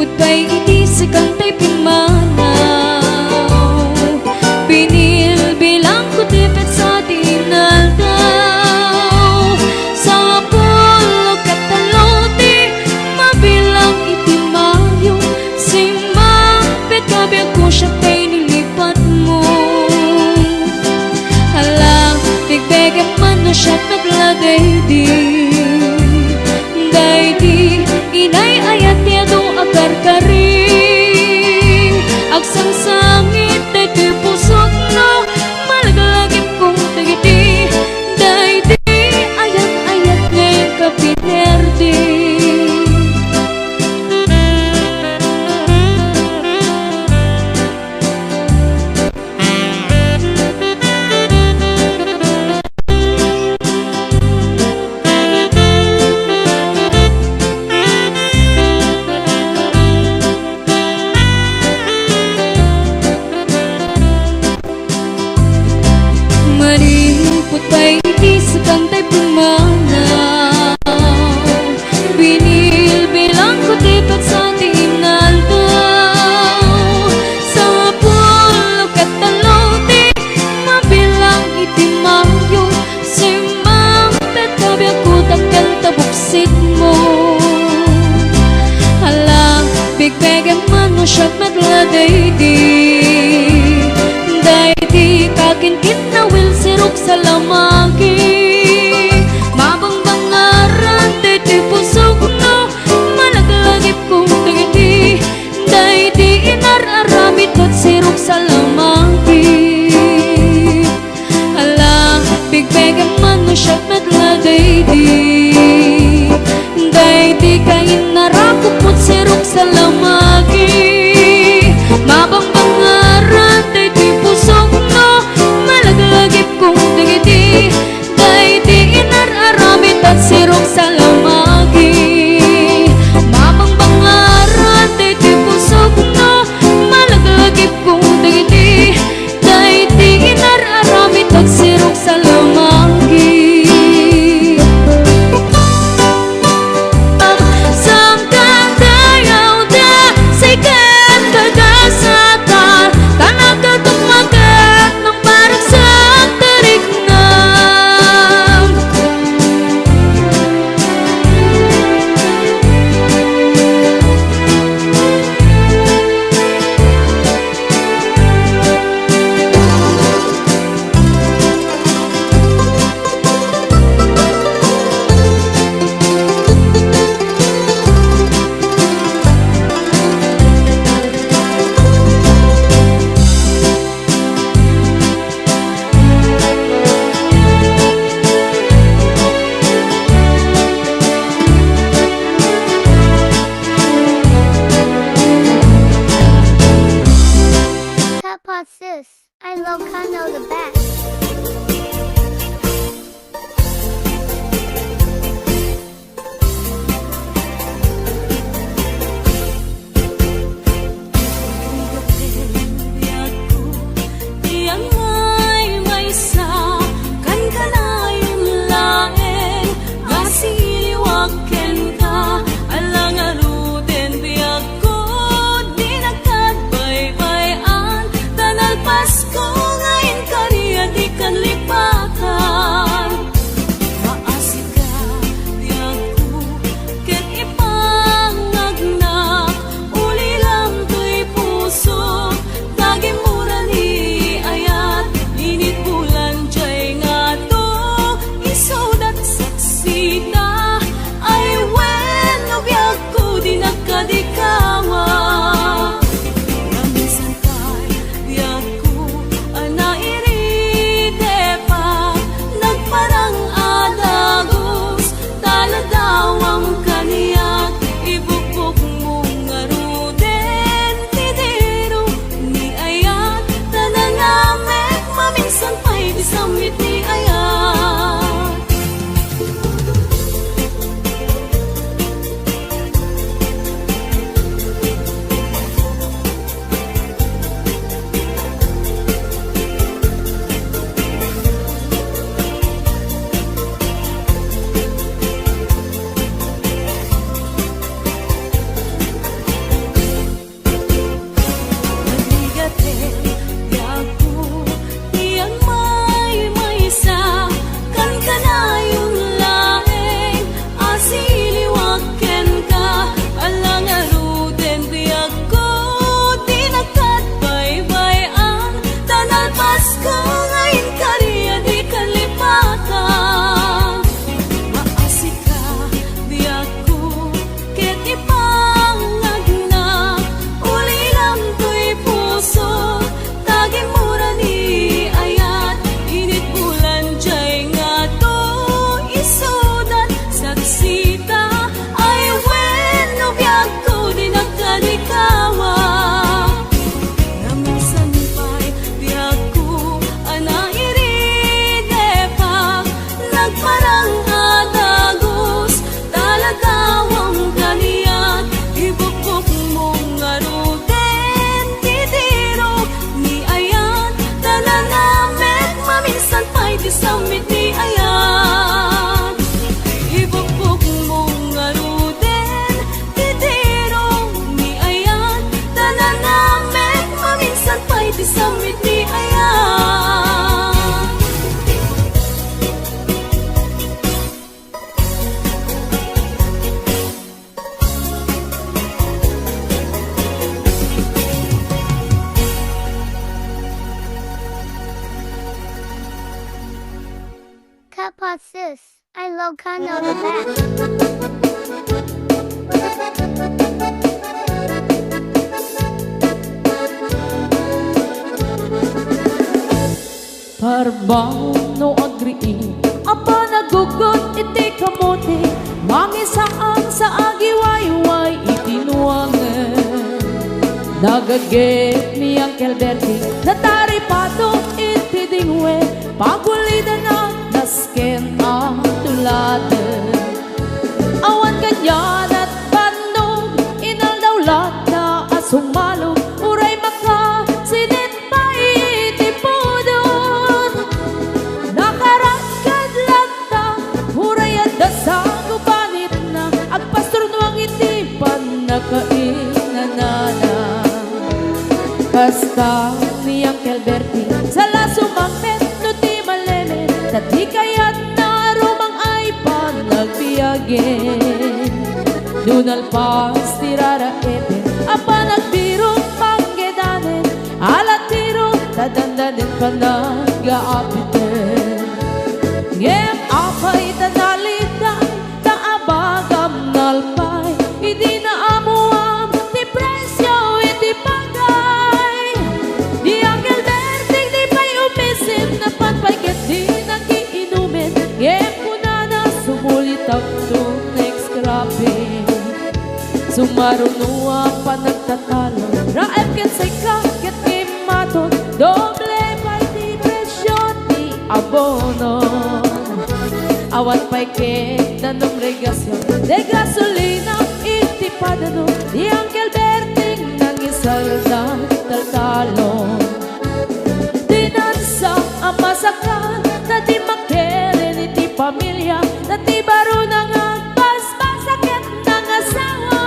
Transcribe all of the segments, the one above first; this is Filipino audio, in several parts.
putpay iti sakantay pimanaw. Pinilbilang ko tipet sa tinaldaw. Sa pulo katalote, mabilang iti mayo. Simang petkabi ako siya kay nilipat mo. Halang, bigbegan man na siya nagladay di. Daydi, inay ayat niya do agar-gari. Agsangsangit, daydi pusok no, malagalagip kong tagiti. Daydi, ayat-ayat ngayon kapinerdi. Putpay iti sakantay pumanaw. Binilbilang ko tipet sa tinaldaw. Sa pulo katalote, mabilang iti mayo. Simang petkabi ako takal tabuksit mo. Halang, bigbegan man mo siya magladay di. Daydi kakinkit na will sirok sa lamagi. Mabang-bangaran, daydi pusok no, malaglagip kong tagiti. Daydi inar-aramid at sirok sa lamagi. Alang, bigbegan man no siya magladay di. Daydi kain narakop mo't sirok sa lamagi. Mabang-bangaran, daydi pusok no, malaglagip kong tagiti. Daydi inar-aramid at sirok sa lamagi. Mabang-bangaran, daydi pusok no, malaglagip kong tagiti. Daydi inar-aramid at sirok sa lamagi. Samtang dayaw da say ka Ilocano the best. Parbang no agree apa nagugot iti kamote mangisaan sa agiwayway itinuangan nagaget ni Uncle Bertie natari pato iti dingwe pagulida na nasken ang tuladen awan kanyan at bandog inaldawlat na asong malog uray maka sinit pa iti pudon nakarakad lagta uray at dasang ubanit na agpastor nuang iti panakainanana kasta ni Uncle Bertie sala sumangpet no ti malemen tati kayat na rumang ay panagbiyagen Dunal pas tirara ete apa nagbirong panggedanen alat tiro tadandanin panagaapiten ngem apay tanalitan taabagam nalpay hindi na amuam ti presyo iti pagay di Uncle Bertie di pa'y umisim na panpayket di nagiinumin ngem kuna na sumulit ang next grabe sumarunua pa nagtatalo raem ket say kaket imaton doble pa'y di presyo ti abono awan pa'y ket nanong regasyon de gasolina iti padano di Uncle Bertie nangisalda taltalon dinansa ang masakan na di makeren iti pamilya na ti baro na nga paspasaket ng asawa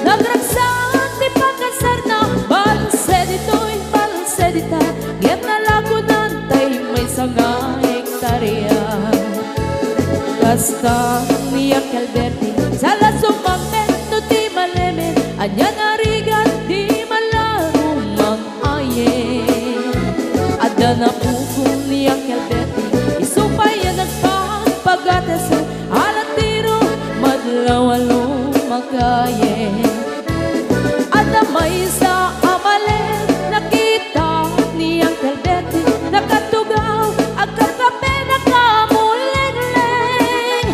nagragsan ti pagkasar na balse dito'y balse dita ngem nalagunan tay may sanga hektarya kasta ni Uncle Bertie sala sumangpet no ti malemen anyan arigan di malarumang aye ada na pukong ni Uncle Bertie isupay yan nagpapagates alat tiro madlawalo makaye ada may sa amalen nakita ni Uncle Bertie nakatugaw agkakape nakamuling-ling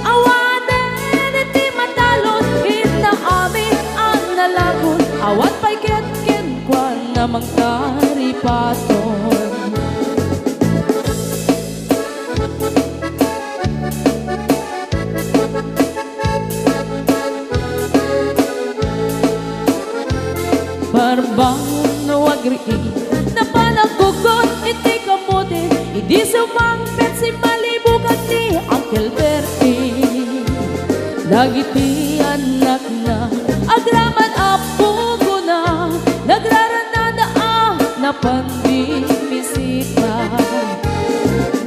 awanen iti matalon inaamin ang nalagon awan pa'y ketken kwan namang karipaton Parbangon no agree na panagugot iti kamote hindi sumangpet si malibugan ni Uncle Bertie dagiti anak na agraman apugo na nagraranada na pandimisita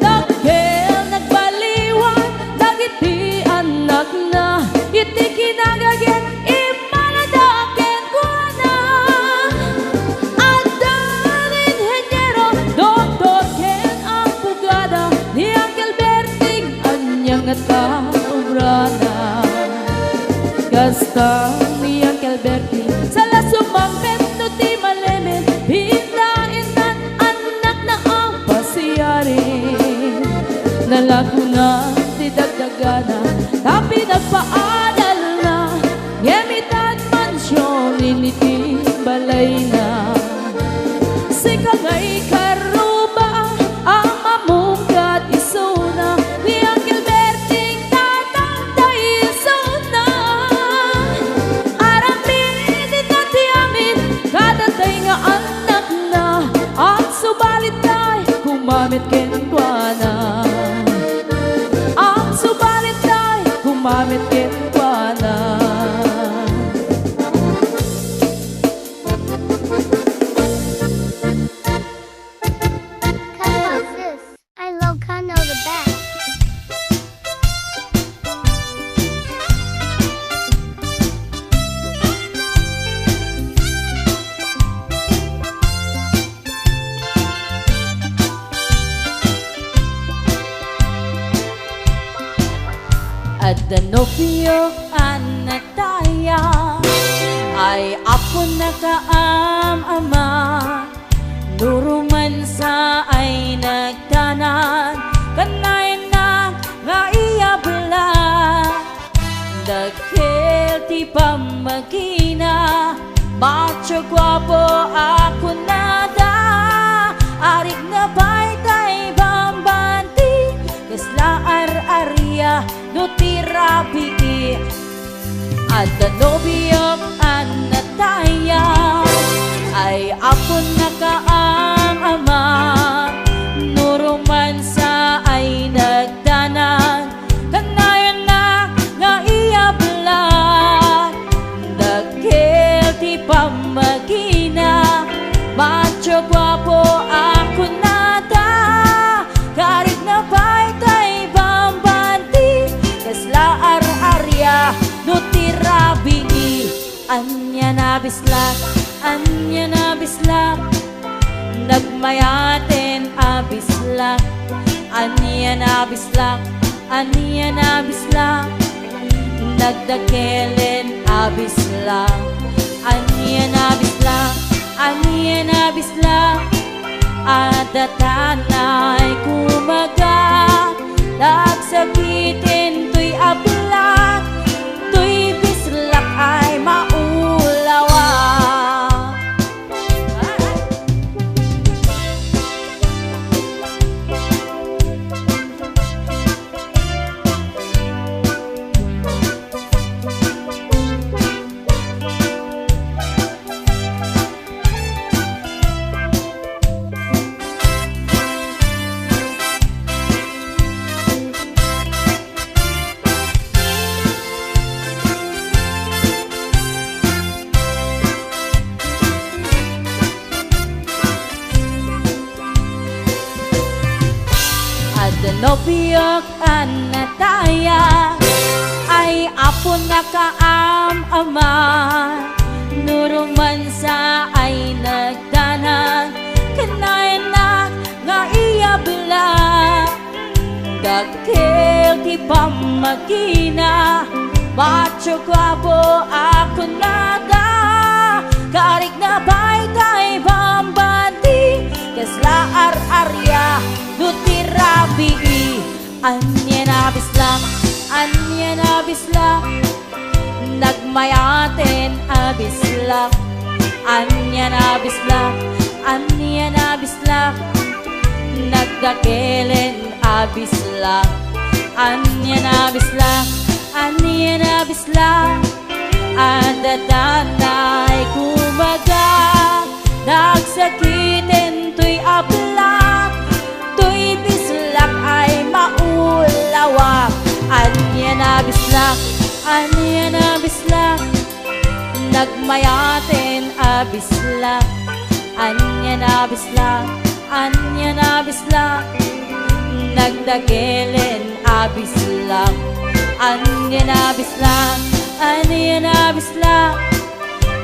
nagkel nagbaliwan dagiti anak na iti kinagaget imaladaken ko na adan inhenyero doktor ken ang pugada ni Uncle Bertie anyang at kaubrana kasta ni Uncle Bertie sala sumangpet no ti malemen hindain anak na ang pasiyarin nalaguna ti dagdagana tapi nagpaadal na ngemitan mansyon initi balay na sikangay karuba ang mamungkat isuna ni Uncle Bertie tatantay isuna aramin iti amin kadatay nga anak na at subalit tay kumamit kenkwana at subalit tay kumamit kenkwana Sis, Ilocano the best. Apon nakaam-ama, nuruman sa ay nagtanan, kanayan na nga iyabla, dagkel ti pamagina, macho gwapo ako nada, arik na baytay bambanti, kasla ar-arya no tirabi, at danobiyok an nataya, ay apon nakaam-ama, nuruman sa ay nagdanan, kanayan na nga iyabla, dagkel ti pamagina, macho gwapo ako nada, karig na baytay bambanti, kasla ar-arya no tirabi, anya na bislak, anya na bislak, nagmayaten abislak, anya na bislak, anya na bislak, nagdakelen abislak, anya na bislak, anya na bislak, adatanay kumaga, nagsakitin to'y ablak, to'y bislak ay maulawa. Danobiyok an nataya, ay apon nakaam-ama, nuruman sa ay nagdanan, kanayan na nga iyabla, dagkel ti pamagina, macho gwapo ako nada, karig na baytay bambanti, kasla ar-arya no tirabi, anya na bislak, anya na bislak, nagmayaten abislak, anya na bislak, anya na bislak, nagdakelen abislak, anya na bislak, anya na bislak, adatanay kumaga, nagsakitin to'y ablak, to'y bislak ay maulawak, anya na bislak, anya na bislak, nagmayaten abislak, anya na bislak, anya na bislak, nagdagelen abislak, anya na bislak, anya na bislak,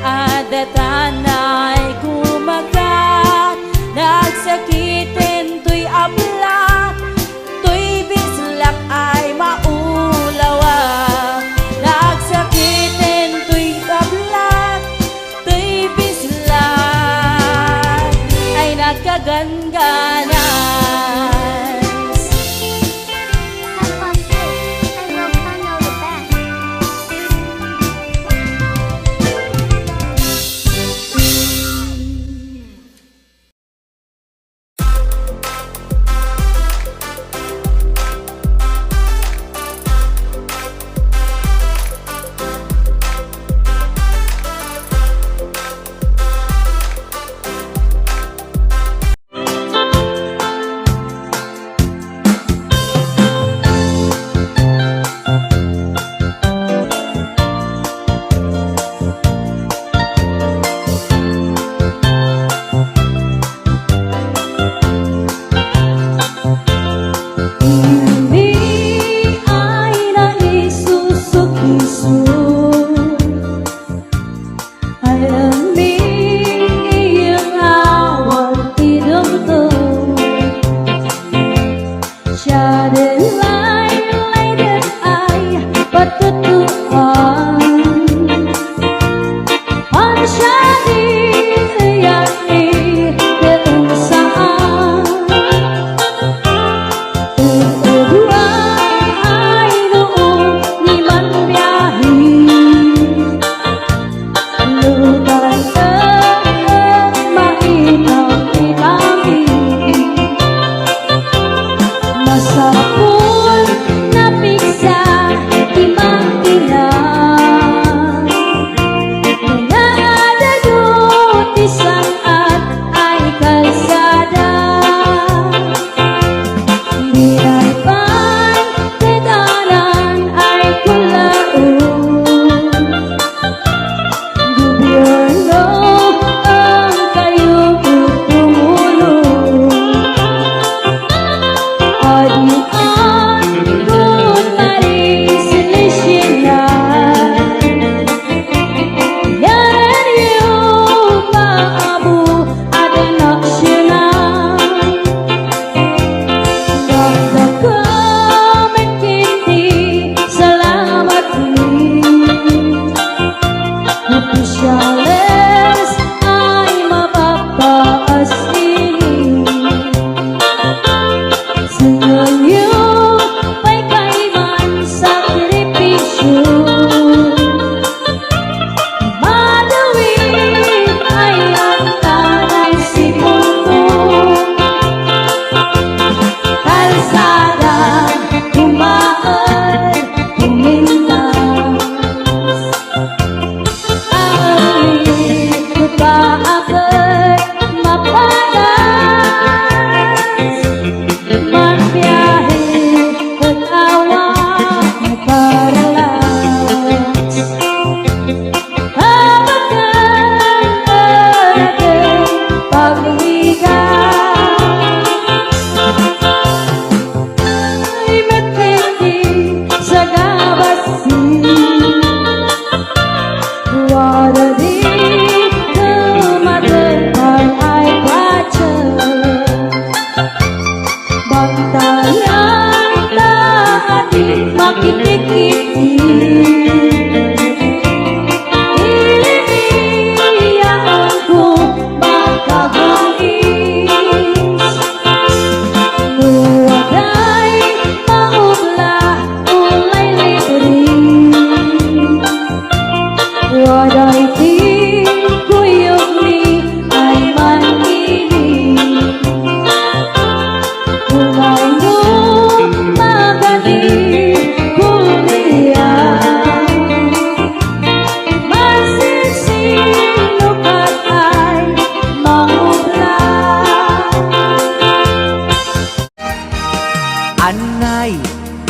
adatanay kumagat, nagsakitin to'y ablak, to'y bislak ay maulawa, nagsakitin to'y ablak, to'y bislak ay nagkagangganas. Have fun too. I love Kano the best.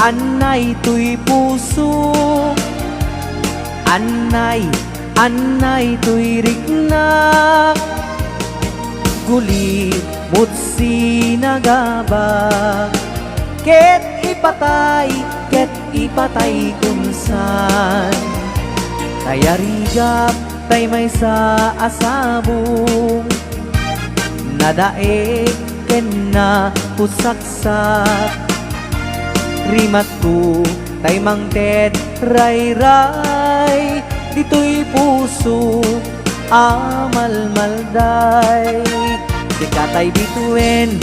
Anay tuy puso, anay tuy rignak, gulit mo't sinagabak, ket ipatay kunsan, tayarigap tay may sa asabong, nadaek ken na pusaksak, rimat ko tay mangted ray-ray, dito'y puso amalmalday, di katay bituin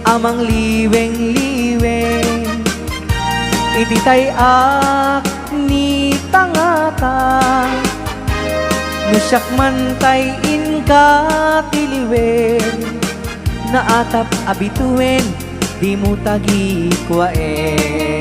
amang liweng-liweng, iti tay ak ni tangatang, nusyak man tay inka tiliwen, naatap abituin di mo tagi kwaen.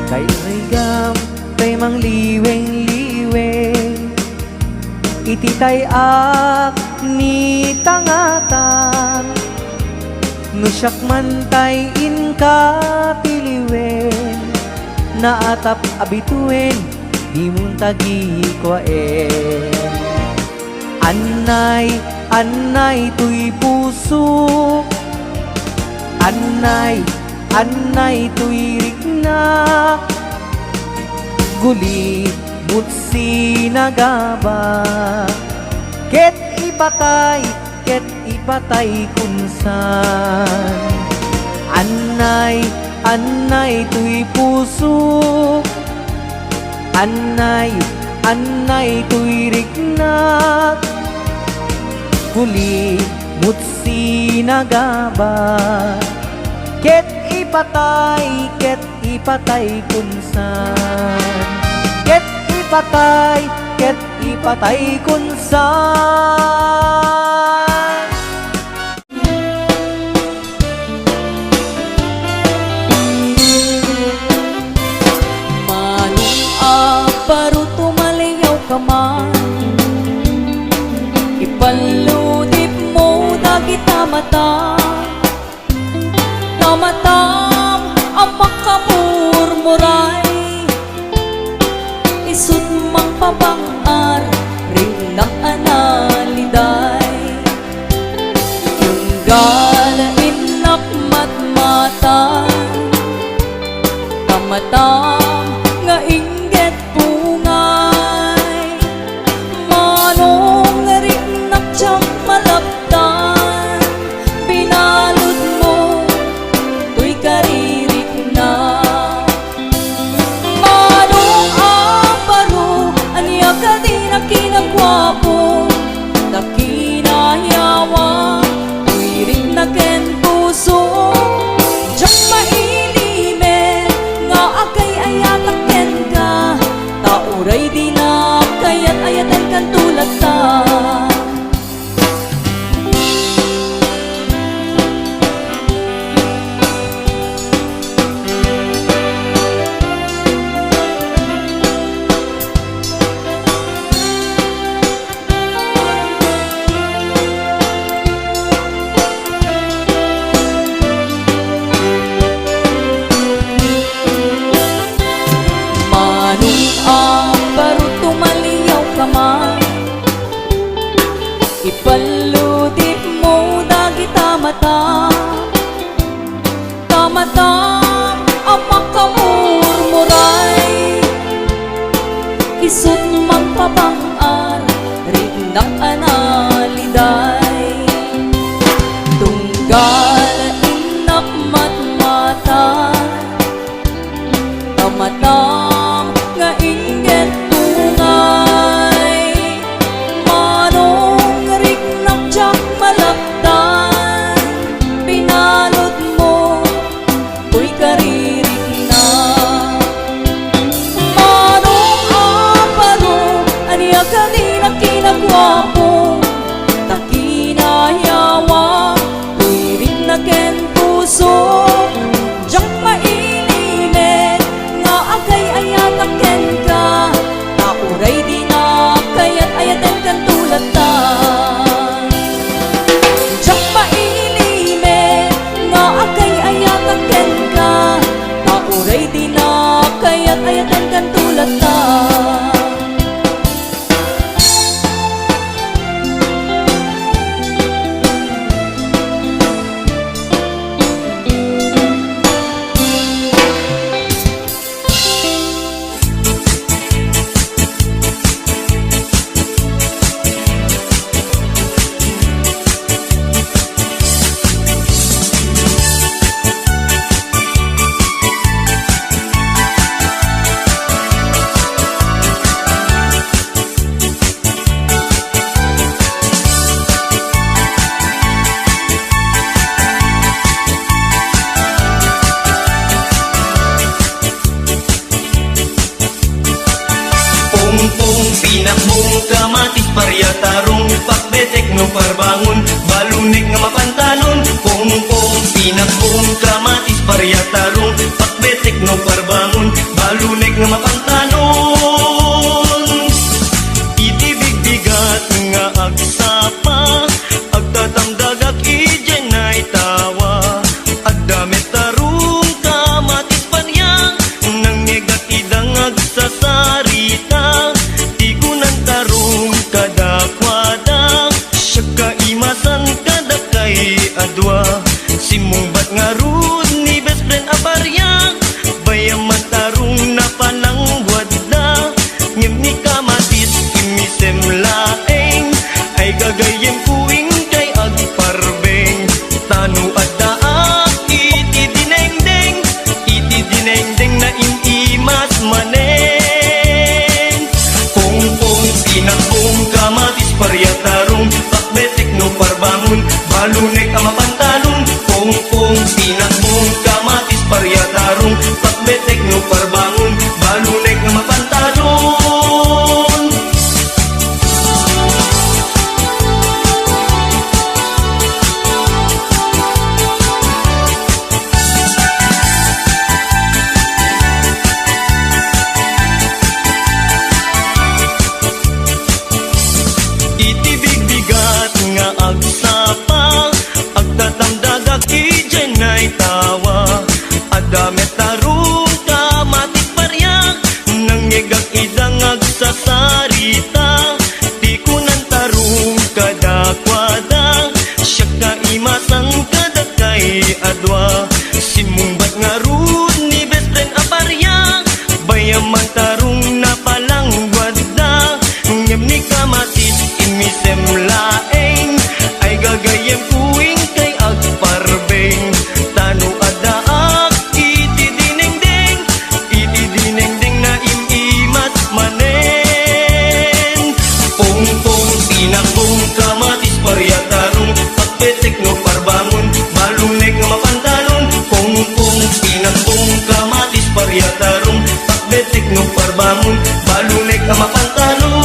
Kay rigam tay mang liweng-liweng, iti tay ak ni tangatan, nusyak man tay inka tiliwen, naatap abituin di mong tagi kwaen. Anay tuy puso, anay tuy rignak, gulit mo't sinagaba. Ket ipatay kunsan. Anay tuy puso, anay tuy rignak. Kuli mutsi nagaba. Ket ipatay kunsan. Ket ipatay kunsan. Manong aparo tumalayaw ka man, ipaludip mo dagita mata. Namatam ang makamurmuray, isut mang pabangar ring ng analiday. Yung galain nakmat mata, kamatam nga inggit pungay. Manong ring naktsang malaptan, pinalod mo tuy karirik na. Manong aparo aniya ka di na kinagwapo, na kinayawa tuy rik na ken puso. Diyak mailimen nga akay ayatak ken ka, tauray di na kayat ayatan kan tulad ta. Manong aparo tumaliyaw ka man, ipaludip mo dagita mata. Kamatam ang makamurmuray, isut mang pabangar ring ng analiday. Tunggal inakmat mata, kamatam nga inggit tungay. Manong rik naktsang malaptan, pinalod mo tuy karirik na. Manong aparo aniya ka di na kinagwapo, na kinayawa tuy rik na ken puso. Diyak mailimen nga akay ayatak ken ka, tauray di na kayat ayatan kan tulad ta. Diyak mailimen nga akay ayatak ken ka, tauray di na kayat ayatan kan tulad ta. Pinakbong kamatis parya tarong pakbetek no parbangon balunik nga mapantanon. Pongpong pinakbong kamatis parya tarong pakbetek no parbangon balunik nga mapantanon. Itibigbigat nga agsapa agtatamdagak ijen ay tawa agdamit tarong kamatis parya nang ngegat idang agsasarita. Tarong kadakwada siya kaimasan kadakay adwa simong bat balunek ang mapantalon, pongpong, pinakbong, kamatis, paryatarong, pakbetek no parbangon, balunek ang mapantalon. Itibigbigat nga agsapa, agtatamdagag ijen ay tawa, adamet tarong kamatik paryak, nangyegag idang agsasarita, di ko nang tarong kadakwada, siya kaimasang kadakay adwa, simumbat nga ron ni best friend aparyak, bayaman tarong napalangwad na, ngem ni kamatis imisem laeng, ay gagayem kuing kay agparbeng, tano adaak itidinengdeng na imimas manen, pongpong, pinakbong, kamatis, paryatarong, pakbetek no parbangon, balunek nga mapantalon, pongpong, pinakbong, kamatis, paryatarong, pakbetek no parbangon, balunek nga mapantalon.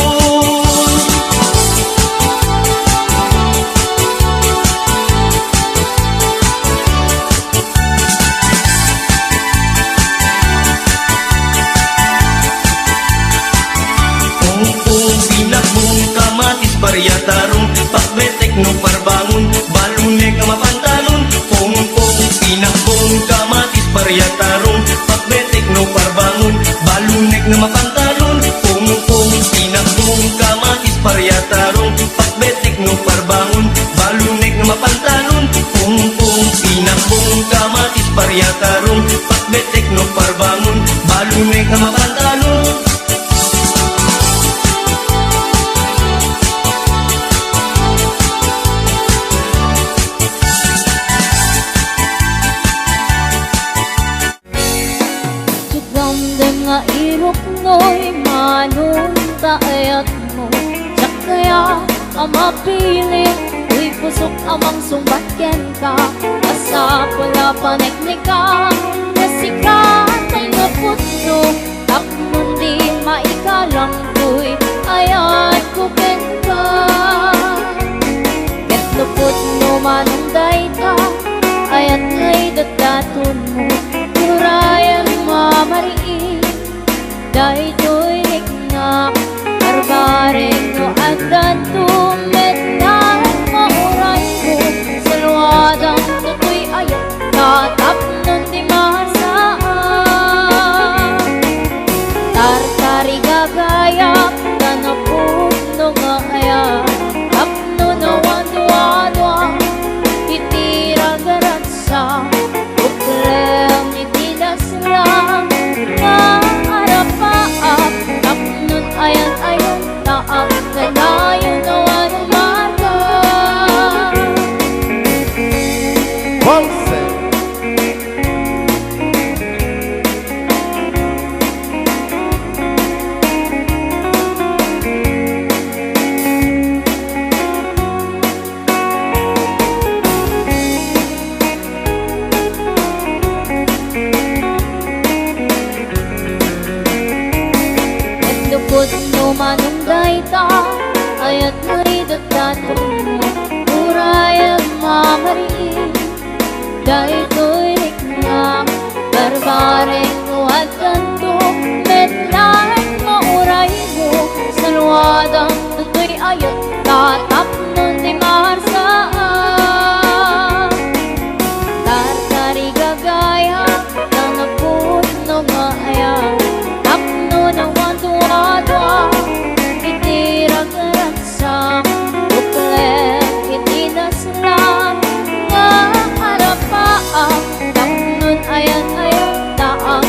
Pongpong, pinakbong, kamatis, paryatarong, pakbetek no parbangon, balunek ang mapantalon, pongpong, pinakbong, kamatis, paryatarong, pakbetek no parbangon, balunek na mapantalon, pongpong, pinakbong, kamatis, paryatarong, pakbetek no parbangon, balunek na mapantalon, pongpong, pinakbong, kamatis, paryatarong, pakbetek no parbangon, balunek na mapantalon. Sugam nga irok no'y manong taayat mo, tsak kaya ang mapilit, uy pusok amang sumbatken ka, asa pula paneknika, nasikat ay naputno, takmon di maikalang ko'y ayat ko ken ka. Ket lupot no manong dayta, ayat ngay dadaton mo, kurayan mamariin, dahi to'y nikna, arbareng no agdan tumetang mauray mo, salwadang tutoy ayat, tatap nun di mahasaan. Tartari gagayap, tanapun no nga ayat, tapno na wadwa-dwa, itira-garatsa, uklem itidaslang, maarapaap, tapnon ayan-ayan, taak kadayon na wanumaga. Ponce. Lupot no manong dayta, ayat ngay dagdaton mo, urayag mamariin, dahi to'y nikna, barbareng nuwag kanto, metlahan mauray mo, salwadang tutoy ayat, tatap nun di maharsaan. Tartari gagaya, tanapun no maayat, tapno na wadwa-dwa, itira-garatsa, uklem itidaslang, nga harapaan, tapnon ayan-ayan, taang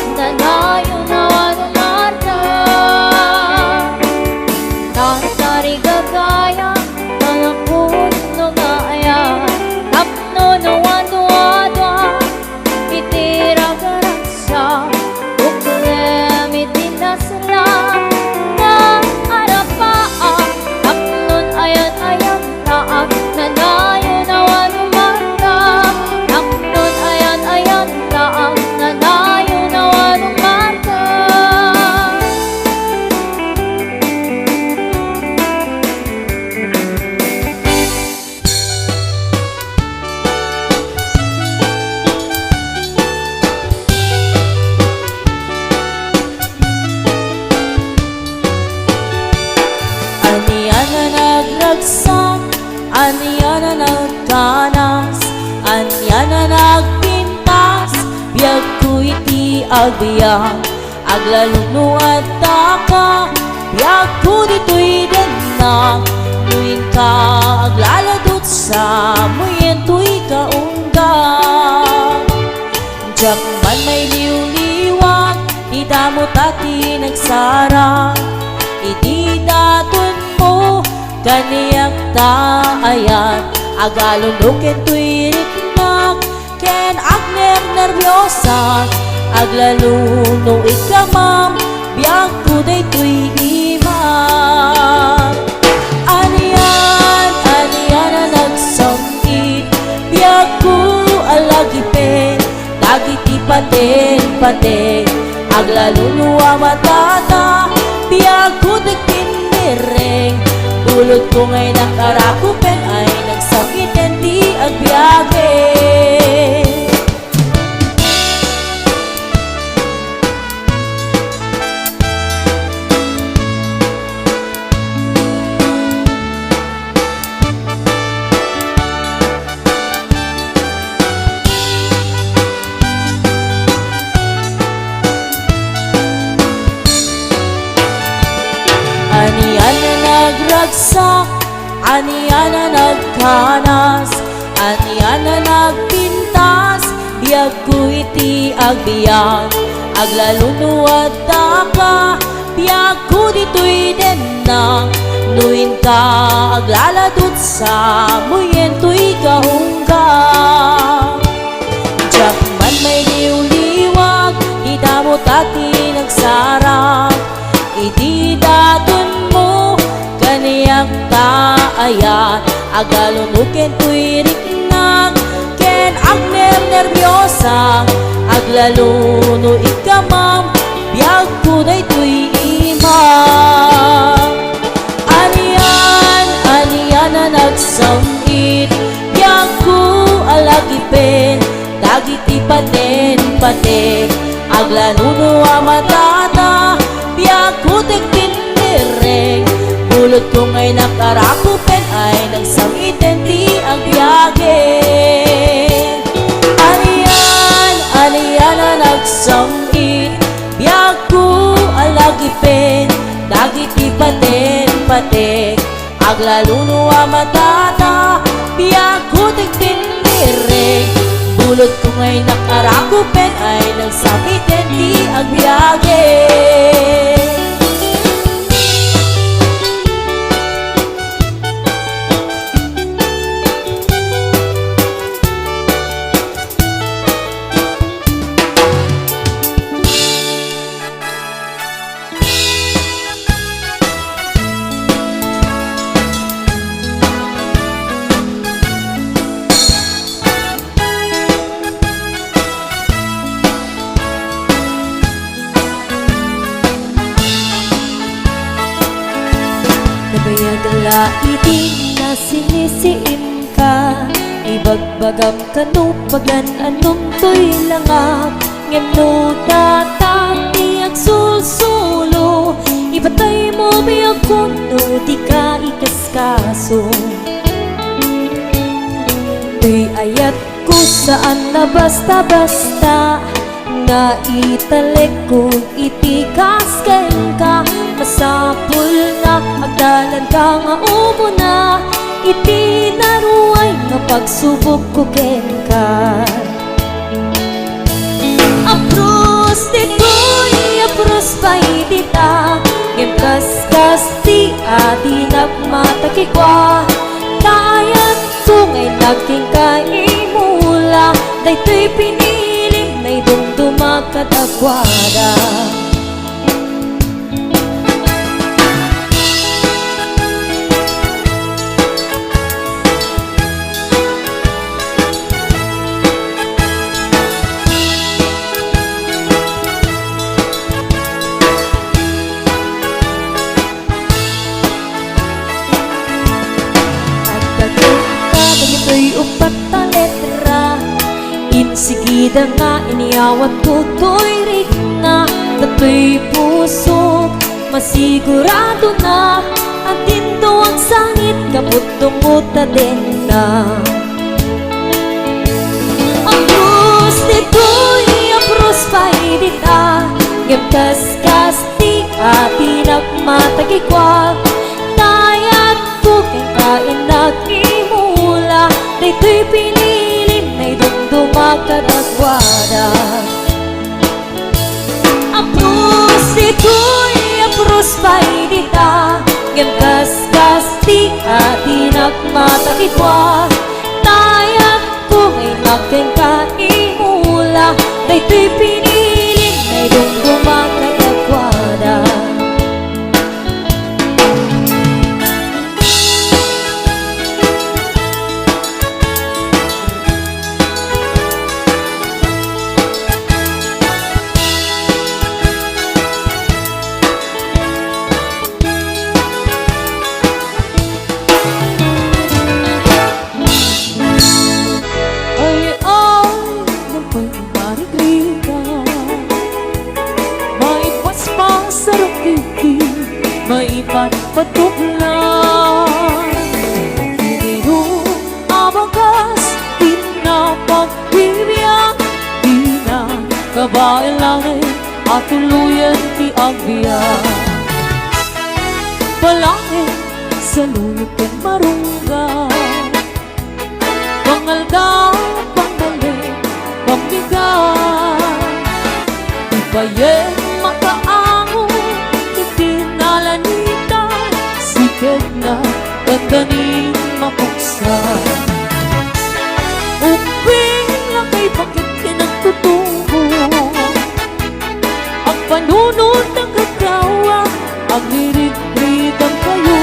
Aniya na nagragsak, aniya na nagkanas, aniya na nagpintas, biyag ko iti agbiyak, aglaluno at taka, biyag ko dito'y denak, nuin ka aglaladot sa muyen to'y kaunggang. Diyak man may liw-liwag, di damot at di nagsarang, iti daton mo kaniyang taayan, agalundukin to'y riknak, ken agner nervyosa, aglaluno ikamam, biyag ko day to'y imam. Aniyan, aniyan na nagsangit, biyag ko alagipin, dagiti paten, aglaluno amatata, biyag ko nagpindireng, bulod ko ngay nakarakupen ay nagsakiten di agbyage. Aniya na nagragsak, aniya na nagkanas, aniya na nagpintas, biyag ko iti agbiyak, aglaluno at taka, biyag ko dito'y denak, nuin ka aglaladot sa muyen to'y kaunggang. Diyak man may liw-liwag, di damot at di nagsarang, iti daton mo kaniyang taayan, agalunukin to'y riknak, ken agner nervyosa, aglaluno ikamam, biyag ko day to'y imam. Aniyan, aniyan na nagsangit, biyag ko alagipin, dagiti paten, aglaluno amatata, biyag ko tigpindireng, bulot ko ngay nakarakupen ay nagsangiten di ang biyage. Aniyan, aniyan na nagsangit, biyag ko alagipin, dagiti paten, aglaluno amatata, biyag ko tigpindireng, bulot ko ngay nakarakupen ay nagsangiten di ang biyage. Nabayagala iti na sinisiim ka, ibagbagam kanu pagan anong to'y langap, ngem no datati ang sulsulo, ibatay mo biyag kuno di ka ikaskaso. To'y ayat ko saan na basta-basta, nga italek kung itikas ka, masapul nga agdalan ka nga umo na, iti naruay nga pagsubok ko ken ka. Apros dito'y apros pa itita, ngem ti adi nagmatakikwa, kayan sungay nagking kaimula, dayto'y pinilim na idumdumag katagwada. Ito'y upat na letra, insigida nga iniawat ko to'y rigna, nato'y puso, masigurado na ang tindo din na. Ang krus dito'y ang krus pa'y dita, Gemkas ti ati nagmatagikwa, Tayat bukeng kain nag-imula, Dito'y pinilim na'y dumdumag kadagwada. Ang krus dito'y ang krus pa'y dita, Gemkas ti ati nagmatagikwa, Tayat bukeng naging kaimula, Dito'y pinilim na'y dumdumag kadagwada. Patuglan Diniho abagas di na pagbibiyang, di na kabailangan at tuluyan ti agbiyan. Palangin sa luyot kang marunggan, pangaldaw, panggaling, pambigan, ibayen makaango, itinalanitan, sikat na gaganin mapuksan. Uping lang kay bakit pinagtutubo, ang panunod ng kagawa, ang lirig-ridang kayo,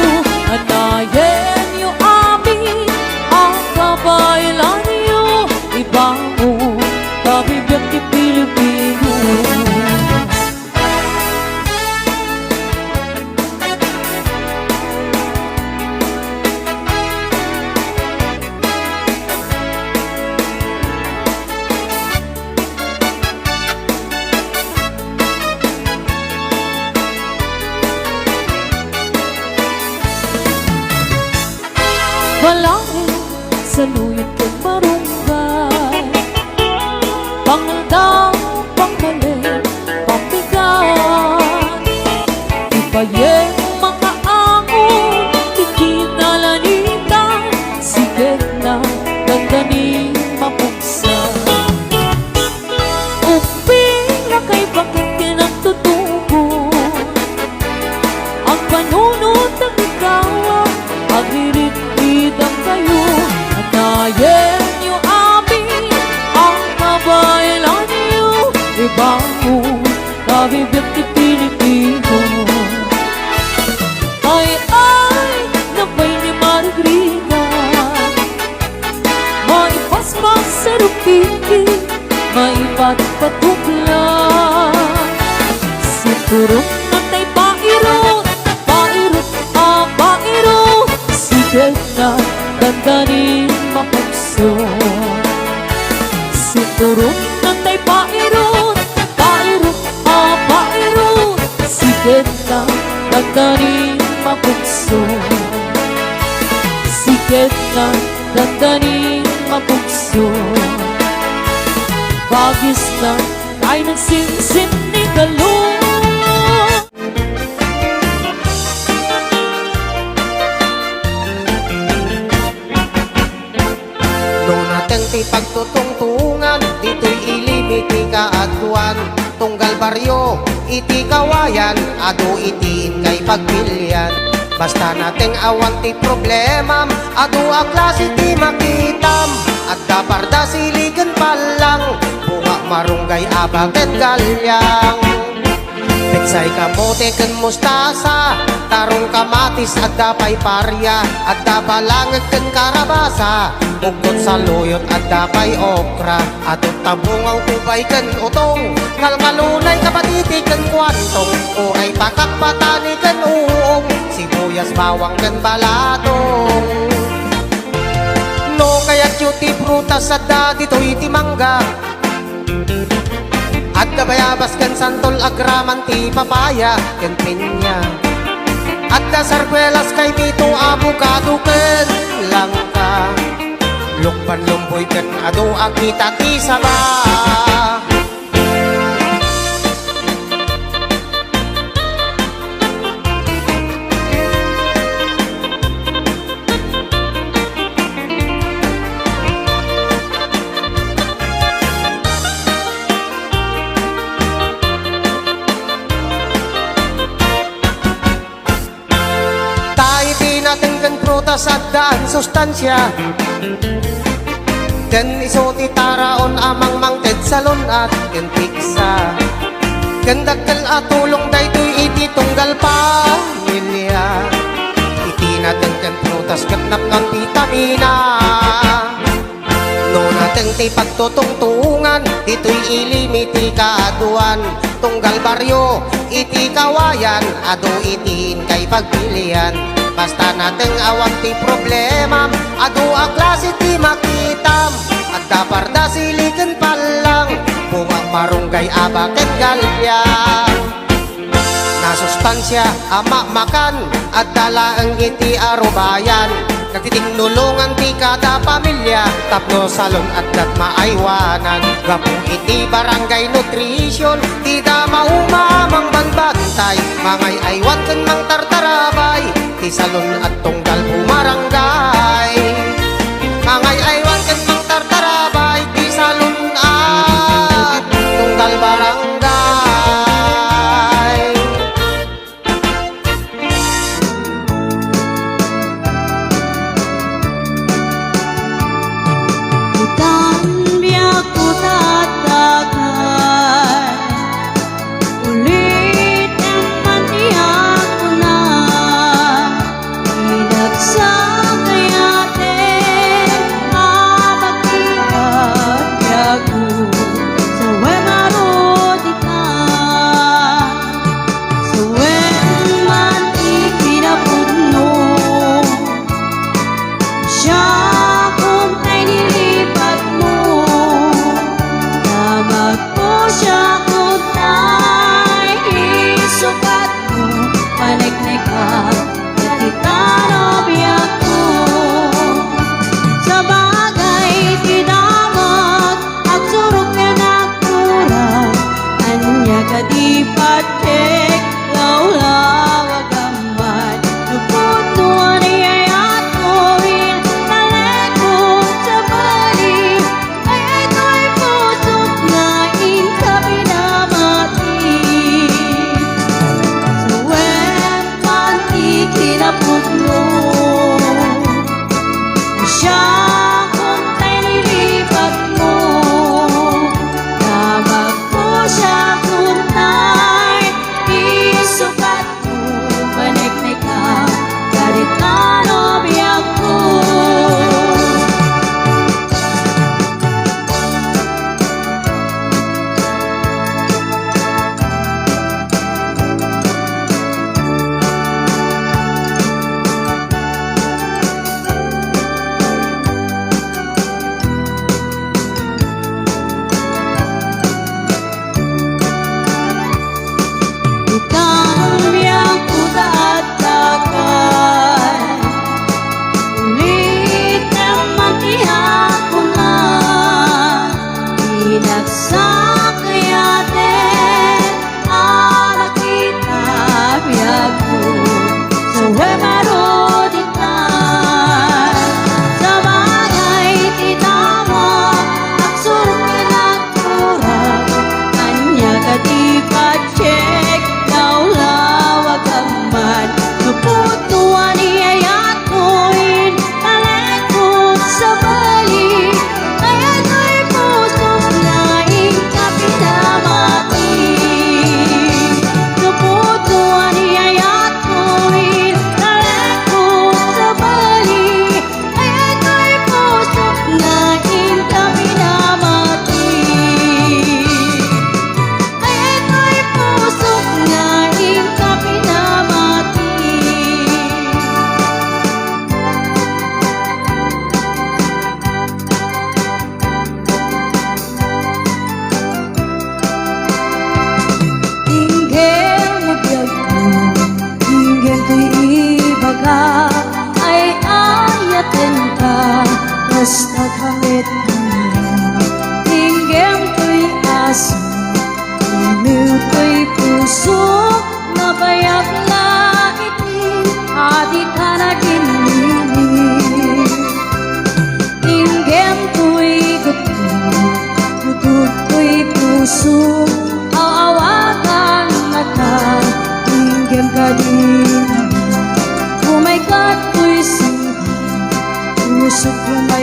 anayen niyo amin, ang kabaylan niyo, ibango, kabibiyang di Pilipino. Walangin sa luyot kang marunggay, pangaldaw, pangmaling, pambigat, ibayeng mga angon, itinalanitan, sigat na gaganing mapuksan. Uping na kay bakit kinagtutubo, ang panunod ng ikaw, agririt-ridang kayo, anayen niyo amin, ang kabaylan niyo, ibango, kabibiyang ti Pilipino. Ay, nabay ni Margarita, maipaspas sa rupiki, maipatpatuklan, siturok na tay pairot, pairot, pairot, sigat na dandanin mapagson. Siturok na tay pairot, pairot, pairot, sigat na dandanin mapagson. Sigat na dandanin mapagson. Bagis na ay nagsinsin ni Galong. Ti pagtutungtungan, dito'y ilimit ti kaadtuan, tunggal baryo, iti kawayan, adu itiin kay pagpilyan. Basta nating awan ti problema, adu a klase ti makitam, at daparda siligan palang, bunga marunggay abaget galyang. Petsay kamote ken mustasa, tarong kamatis at dapay parya, at dabalangag ken karabasa, bukod sa luyot at dapay okra, at tabungaw tubay ken utong, ngalngalunay kapatiti ken kwantong, o ay pakakpatani ken uong, sibuyas bawang ken balatong. No kaya't yuti prutas at dito iti mangga, at kabayabas ken santol agraman ti papaya ken pinya, at kasarkwelas kay pito abukado ken langka. Lukban lumboy ken adu akita ti saba. Tayo di natin kan prutas at daan sustansya. Ken iso ti taraon amang mangted salon at ken piksa. Ken dakkel atulong daytoy iti tunggal pamilya. Iti natin ken prutas ken napngan vitamina. No natin ti pagtutungtungan dito'y ilimiti kaaduan. Tunggal baryo iti kawayan adu itiin kay pagpilian. Basta nating awang ti problema adu a klase ti makitam. At daparda siliken palang bungang marunggay abaken galyang. Nasustansya ama makan at dalaang iti arubayan. Nagtitinulungan ti kada pamilya tapno salon at dat maaywanan. Gapong iti barangay nutrition ti da maumamang banbantay. Mangay aywan ken mang tartarabay ti salon at tunggal bumarangay. Mangay aywan ken mang tartarabay ti salon at tunggal barangay. Cambia ku tatakan ulit ang maniyang na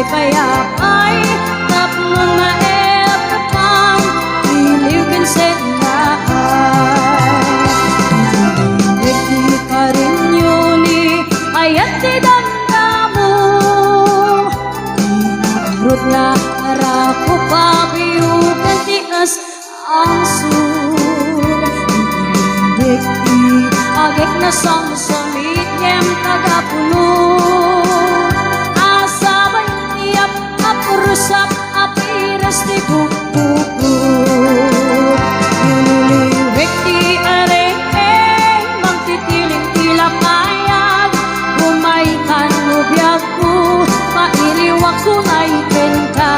payapay tapnon maep kapang iliw ken senlaay di ka rin yuni ayat di damdamu inarot na arako pabiyugan tias ang sur di agek na samsamit niyem tagapuno asabay tiap apurusap apiras di buku yuniliwek di areng magtitiling tilapayag gumaikan lubyaku mailiwak sunay kenta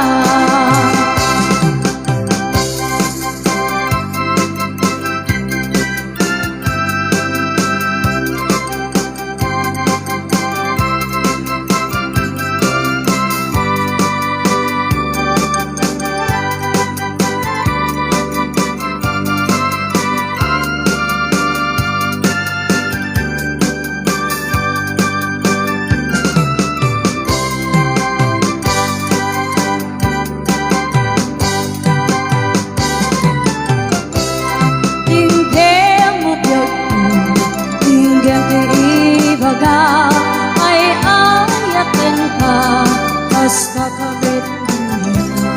ay ayatin ka basta kamit niya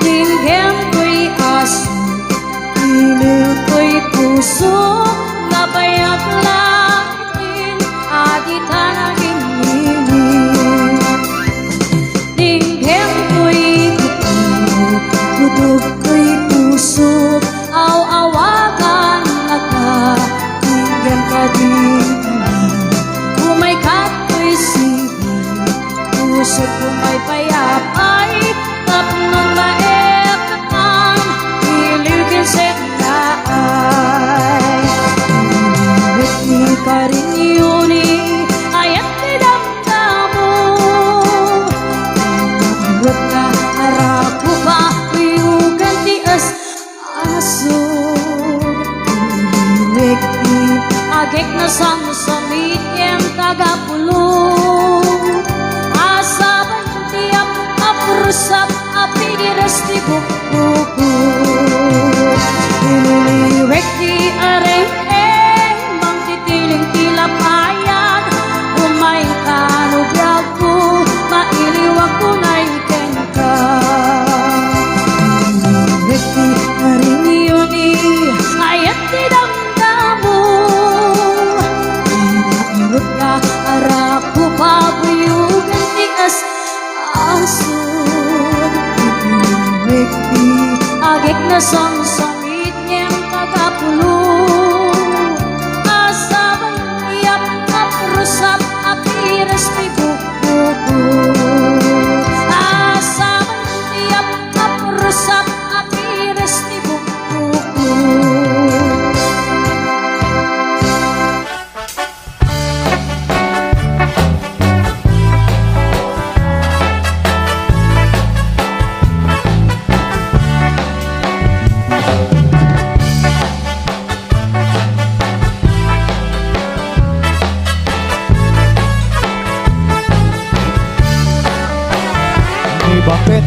tinggen ko'y aso iliw ko'y puso nabayag langin adita naging nilin tinggen ko'y kutub ko'y puso aw-awagan na ka tinggen ka din may kato'y sige puso ko may payapay tapnon maekapan iliw ken senlaay iliwit ni ka rin yuni ayat di damdamu inarot na arako pa uyugan tias asod iliwik di agek na samsamit yang tagapulong asabay tiap apurusap api diras di buku iniliwek di areng magtitiling tilapayag umay kanubyaku mailiwak kunay kengka iniliwek di areng yuni ayat di damdamu inarot na arako pabuyugan tias asod iliwek di agek na samsamit niyang tagapulong asabay tiap apurusap apiras di buku asabay tiap apurusap apiras di buku Bakit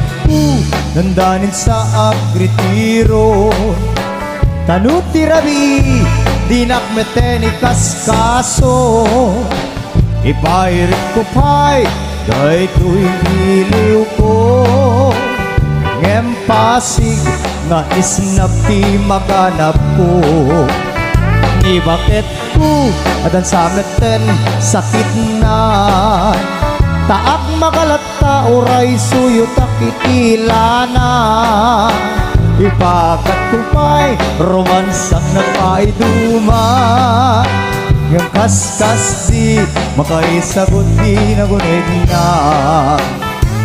nandanin sa agritiro tanuti rabi dinak meteni kaskaso ipairit ko pa'y day tuwing iliw ko ngempasig nga isnap ti maganap ko ni bakit ko adan sa meten sakit na taak makalata oray suyo takitilana ipakat ko pa'y romansak na pa'y duman yung kaskas di makaisagot di nagunig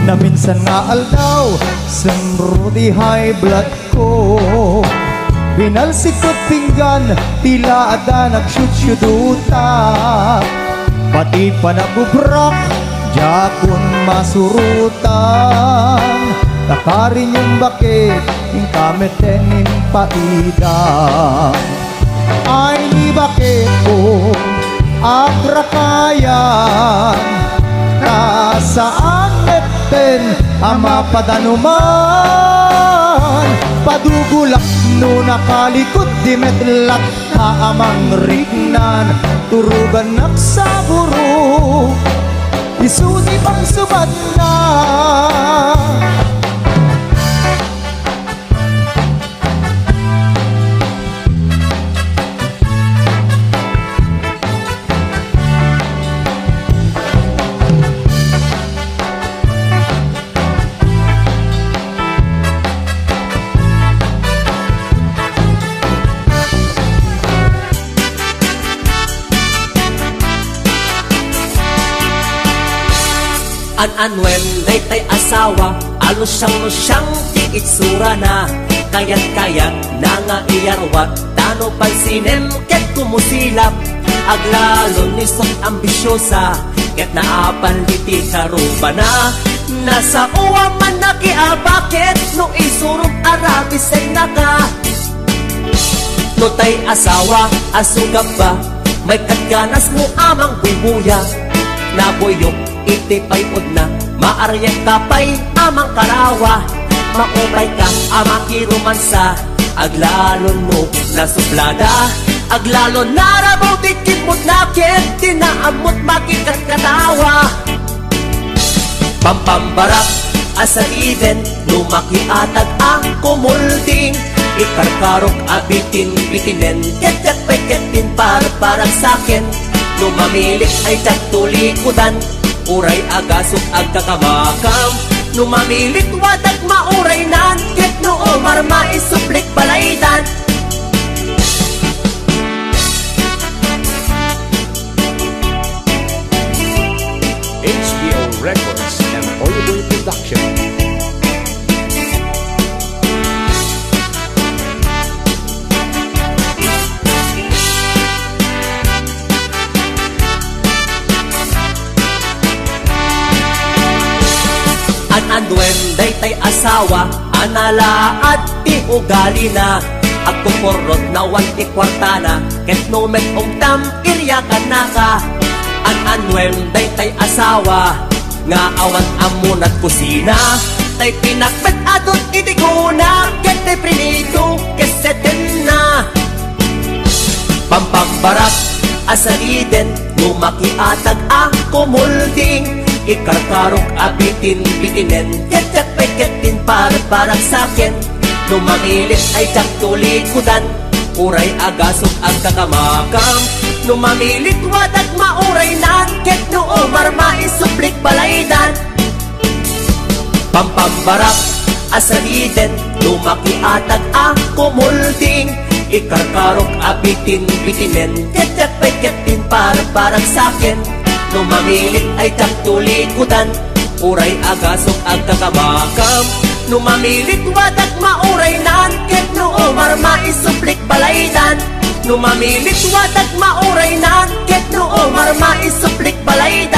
na minsan nga aldaw sembro di high blood ko binalsikot pinggan tila ada nagsyutyuduta pati pa nabubrak jakun masurutan takarin yung bakit yung kametenin paidang ay ni bakit ko agrakayan nasaan meten ama padanuman padugulak no nakalikod di metlak haamang rignan turugan naksaburo isusi pang sumat na An-anwen day asawa alos siyang ti itsura na kayat-kayat na nga iyarwat tano pansinem ket kumusilap aglalon ni sok ambisyosa ket naapaliti karuba na nasa uwa man nakiabakit no isurong arabisen naka no tay asawa asugap ba may katganas mo amang bubuya naboyok iti payod na maaryak kapay amang karawa maumay ka amang kirumansa aglalon mo na suplada aglalon narabaw dikit mo't nakit tinaamot makikat katawa pampambarak asa iden lumakiatag ang kumulding ikarkarok abitin bitinen ket pay ketin parang sakin lumamilik ay tagtulikudan uray agasok agkakamakam numamilit wadag mauray nan ket noo marma isuplik balaydan HBO Records and Oliver Production. An-anwen day asawa anala at ti ugali na agkukurot na wan ti kwartana ket nomet umtam iryakan naka an-anwen day asawa nga awan amunat kusina tay pinakpet adot itiguna ket tay prinito keseten na pampambarak asaliden lumakiatag ang kumulding ikarkarok abitin bitinen ket pay ketin parang sakin numamilit ay tagtulikudan uray agasok ang kakamakam numamilit wadag mauray nan ket noo marma isuplik balaydan pampambarak asaliden lumakiatag ang kumulding ikarkarok abitin bitinen ket pay ketin parang sakin numamilit ay tagtulikudan uray agasok ang kakamakam numamilit wadag mauray nan ket noo marma isuplik balaydan numamilit wadag mauray nan ket noo marma isuplik balaydan